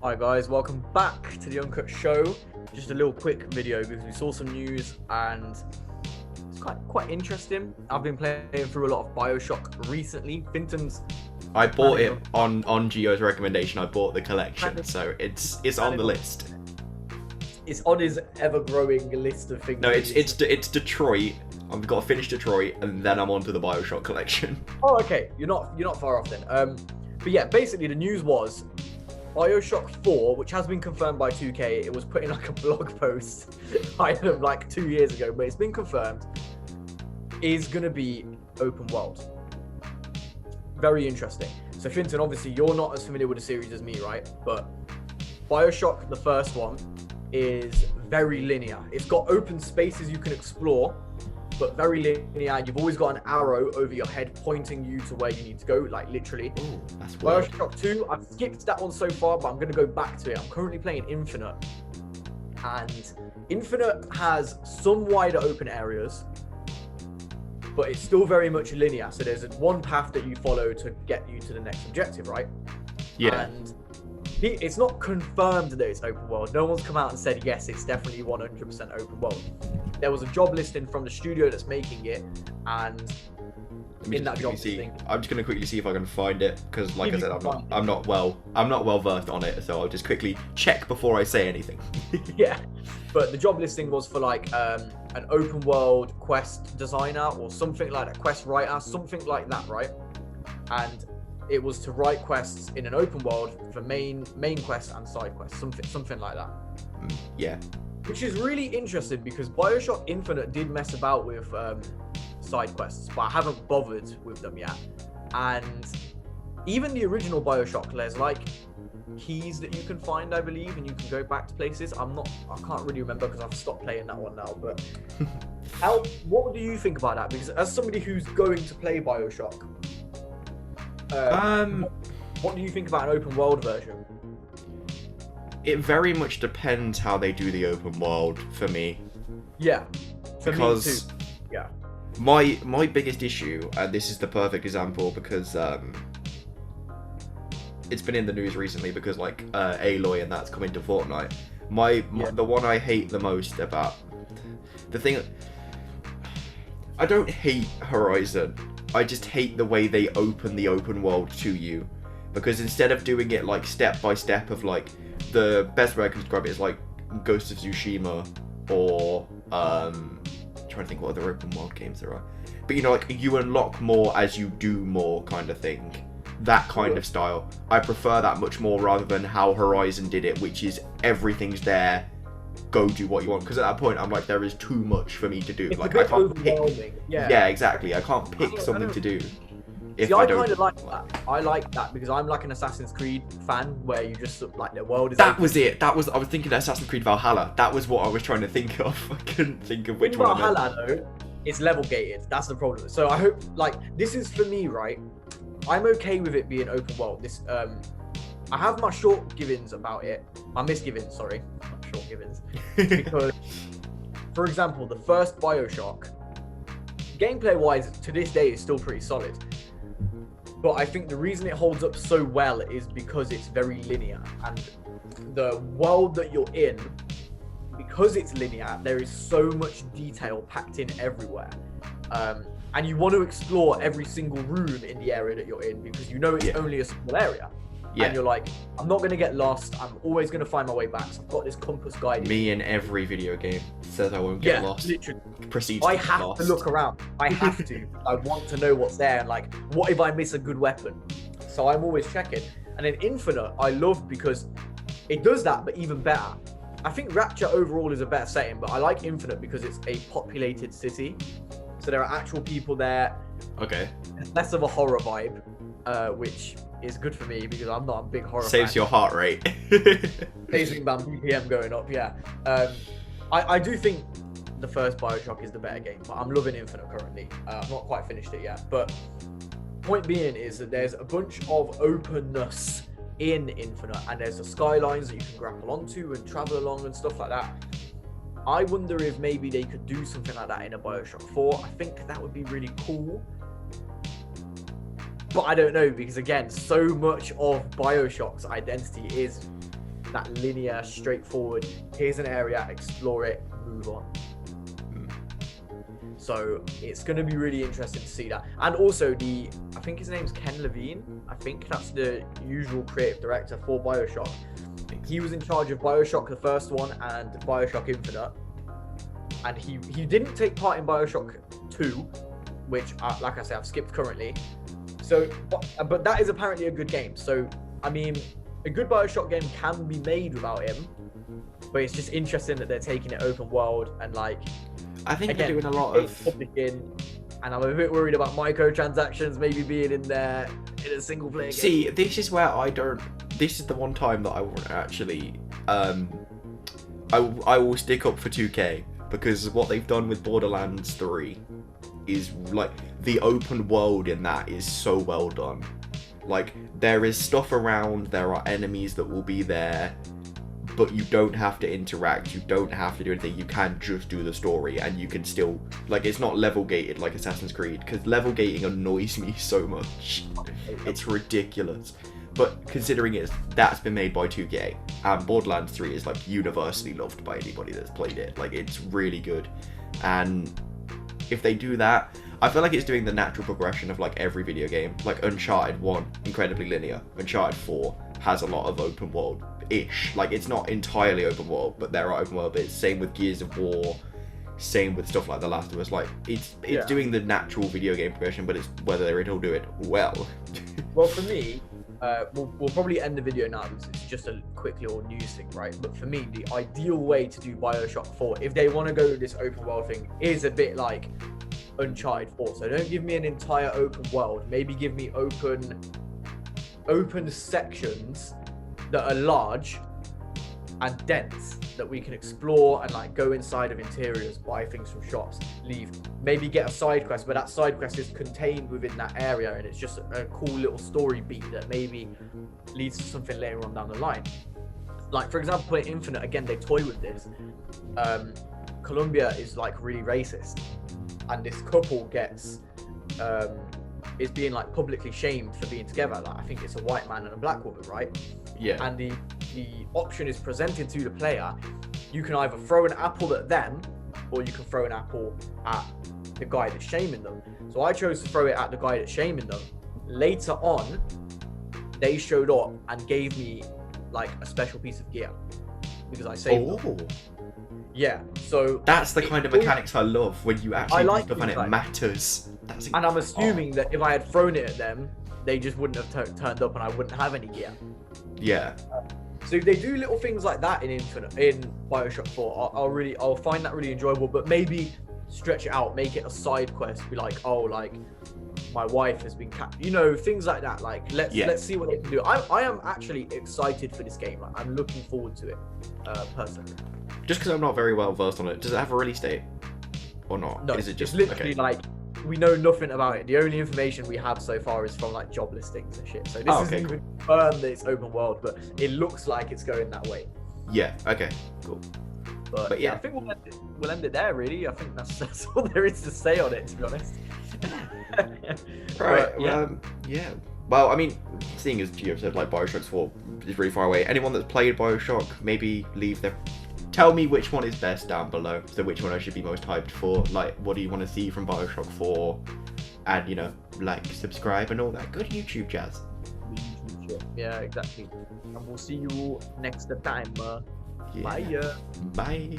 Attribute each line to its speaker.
Speaker 1: Hi guys, welcome back to the Uncut Show. Just a little quick video because we saw some news and it's quite interesting. I've been playing through a lot of Bioshock recently. Finton's
Speaker 2: I bought it on Gio's recommendation. I bought the collection, so it's on the list.
Speaker 1: It's on his ever-growing list of things.
Speaker 2: No, it's Detroit. I've got to finish Detroit, and then I'm on to the Bioshock collection.
Speaker 1: Oh, okay. You're not far off then. But yeah, basically the news was Bioshock 4, which has been confirmed by 2K. It was put in like a blog post kind of like 2 years ago, but it's been confirmed, is going to be open world. Very interesting. So Finton, obviously you're not as familiar with the series as me, right? But Bioshock, the first one, is very linear. It's got open spaces you can explore, but very linear. You've always got an arrow over your head pointing you to where you need to go, like literally.
Speaker 2: Ooh, that's weird.
Speaker 1: Bioshock 2, I've skipped that one so far, but I'm going to go back to it. I'm currently playing Infinite, and Infinite has some wider open areas, but it's still very much linear. So there's one path that you follow to get you to the next objective, right?
Speaker 2: Yeah.
Speaker 1: And it's not confirmed that it's open world. No one's come out and said, yes, it's definitely 100% open world. There was a job listing from the studio that's making it, and in that job listing,
Speaker 2: I'm just gonna quickly see if I can find it, because like I said, I'm not well versed on it, so I'll just quickly check before I say anything.
Speaker 1: Yeah, but the job listing was for like an open world quest designer or something like that, quest writer, something like that, right? And it was to write quests in an open world for main quests and side quests, something like that.
Speaker 2: Yeah.
Speaker 1: Which is really interesting because Bioshock Infinite did mess about with side quests, but I haven't bothered with them yet. And even the original Bioshock, there's like keys that you can find, I believe, and you can go back to places. I can't really remember because I've stopped playing that one now. But what do you think about that? Because as somebody who's going to play Bioshock, what do you think about an open world version?
Speaker 2: It very much depends how they do the open world for me.
Speaker 1: Yeah,
Speaker 2: because
Speaker 1: me too. Yeah,
Speaker 2: my biggest issue, and this is the perfect example because it's been in the news recently because like Aloy and that's come into Fortnite. The one I hate the most about the thing, I don't hate Horizon. I just hate the way they open the open world to you, because instead of doing it like step by step of like, the best way I can describe it is like Ghost of Tsushima or trying to think what other open world games there are. But you know, like you unlock more as you do more kind of thing. That kind of style. I prefer that much more rather than how Horizon did it, which is everything's there, go do what you want. Because at that point I'm like, there is too much for me to do.
Speaker 1: It's
Speaker 2: like
Speaker 1: I
Speaker 2: can't pick.
Speaker 1: Yeah,
Speaker 2: Exactly. I can't pick something to do.
Speaker 1: See, I kind of like that. I like that because I'm like an Assassin's Creed fan where you just like the world is.
Speaker 2: That was it. I was thinking Assassin's Creed Valhalla. That was what I was trying to think of. I couldn't think of which one.
Speaker 1: Valhalla though, it's level gated. That's the problem. So I hope like this is for me, right? I'm okay with it being open world. This I have my shortgivings about it. My misgivings, sorry, not shortgivings. Because, for example, the first Bioshock, gameplay-wise, to this day, is still pretty solid. But I think the reason it holds up so well is because it's very linear, and the world that you're in, because it's linear, there is so much detail packed in everywhere. And you want to explore every single room in the area that you're in because you know it's only a small area. Yeah. And you're like, I'm not going to get lost. I'm always going to find my way back. So I've got this compass guide.
Speaker 2: Me in every video game says I won't get lost.
Speaker 1: Literally.
Speaker 2: Proceeds
Speaker 1: I have to look around. I have to. I want to know what's there. And like, what if I miss a good weapon? So I'm always checking. And then Infinite, I love because it does that, but even better. I think Rapture overall is a better setting, but I like Infinite because it's a populated city. So there are actual people there.
Speaker 2: Okay.
Speaker 1: It's less of a horror vibe, which is good for me because I'm not a big horror
Speaker 2: Saves
Speaker 1: fan.
Speaker 2: Your heart rate.
Speaker 1: Saves my BPM going up, yeah. I do think the first Bioshock is the better game, but I'm loving Infinite currently. I've not quite finished it yet, but point being is that there's a bunch of openness in Infinite, and there's the skylines that you can grapple onto and travel along and stuff like that. I wonder if maybe they could do something like that in a Bioshock 4. I think that would be really cool. But I don't know, because again, so much of Bioshock's identity is that linear, straightforward. Here's an area, explore it, move on. So it's going to be really interesting to see that. And also I think his name's Ken Levine. I think that's the usual creative director for Bioshock. He was in charge of Bioshock, the first one, and Bioshock Infinite. And he didn't take part in Bioshock 2, which, like I said, I've skipped currently. So, but that is apparently a good game. So, I mean, a good Bioshock game can be made without him. But it's just interesting that they're taking it open world and like.
Speaker 2: I think
Speaker 1: Again,
Speaker 2: they're doing a lot of.
Speaker 1: And I'm a bit worried about microtransactions maybe being in there in a single player game.
Speaker 2: See, this is where I don't. This is the one time that I won't actually. I will stick up for 2K because what they've done with Borderlands 3 is like the open world in that is so well done. Like there is stuff around, there are enemies that will be there. But you don't have to interact, you don't have to do anything, you can just do the story and you can still, like, it's not level gated like Assassin's Creed, because level gating annoys me so much. It's ridiculous. But considering that's been made by 2K, and Borderlands 3 is like universally loved by anybody that's played it, like it's really good. And if they do that, I feel like it's doing the natural progression of like every video game. Like Uncharted 1, incredibly linear. Uncharted 4 has a lot of open world-ish. Like it's not entirely open world, but there are open world bits. Same with Gears of War. Same with stuff like The Last of Us. Like it's doing the natural video game progression, but it's whether it'll do it well.
Speaker 1: Well, for me, we'll probably end the video now because it's just a quick little news thing, right? But for me, the ideal way to do Bioshock 4, if they want to go this open world thing, is a bit like Uncharted 4. So don't give me an entire open world. Maybe give me open sections that are large and dense that we can explore and like go inside of interiors, buy things from shops, leave, maybe get a side quest, but that side quest is contained within that area and it's just a cool little story beat that maybe leads to something later on down the line. Like for example, in Infinite, again, they toy with this. Colombia is like really racist and this couple gets is being like publicly shamed for being together. Like I think it's a white man and a black woman, right?
Speaker 2: Yeah.
Speaker 1: And the option is presented to the player. You can either throw an apple at them or you can throw an apple at the guy that's shaming them. So I chose to throw it at the guy that's shaming them. Later on, they showed up and gave me like a special piece of gear because I saved them. Yeah, so
Speaker 2: that's the kind of mechanics I love when you actually do stuff and it
Speaker 1: like
Speaker 2: matters.
Speaker 1: And I'm assuming that if I had thrown it at them, they just wouldn't have turned up and I wouldn't have any gear.
Speaker 2: Yeah.
Speaker 1: So they do little things like that in Bioshock 4. I'll find that really enjoyable, but maybe stretch it out, make it a side quest. Be like, oh, like my wife has been captured. You know, things like that. Like let's see what they can do. I am actually excited for this game. Like I'm looking forward to it, personally.
Speaker 2: Just because I'm not very well versed on it, does it have a release date or not?
Speaker 1: No,
Speaker 2: is it just
Speaker 1: it's literally like we know nothing about it. The only information we have so far is from like job listings and shit. So this isn't even confirmed that it's open world, but it looks like it's going that way.
Speaker 2: Yeah. Okay. Cool.
Speaker 1: But yeah, I think we'll end it there. Really, I think that's all there is to say on it. To be honest.
Speaker 2: Right.
Speaker 1: But,
Speaker 2: yeah. Well, I mean, seeing as Gio said, like Bioshock 4 is really far away. Anyone that's played Bioshock, maybe leave their. Tell me which one is best down below. So which one I should be most hyped for. Like, what do you want to see from Bioshock 4? And, you know, like, subscribe and all that good YouTube jazz.
Speaker 1: Yeah, exactly. And we'll see you next time.
Speaker 2: Yeah.
Speaker 1: Bye.
Speaker 2: Bye.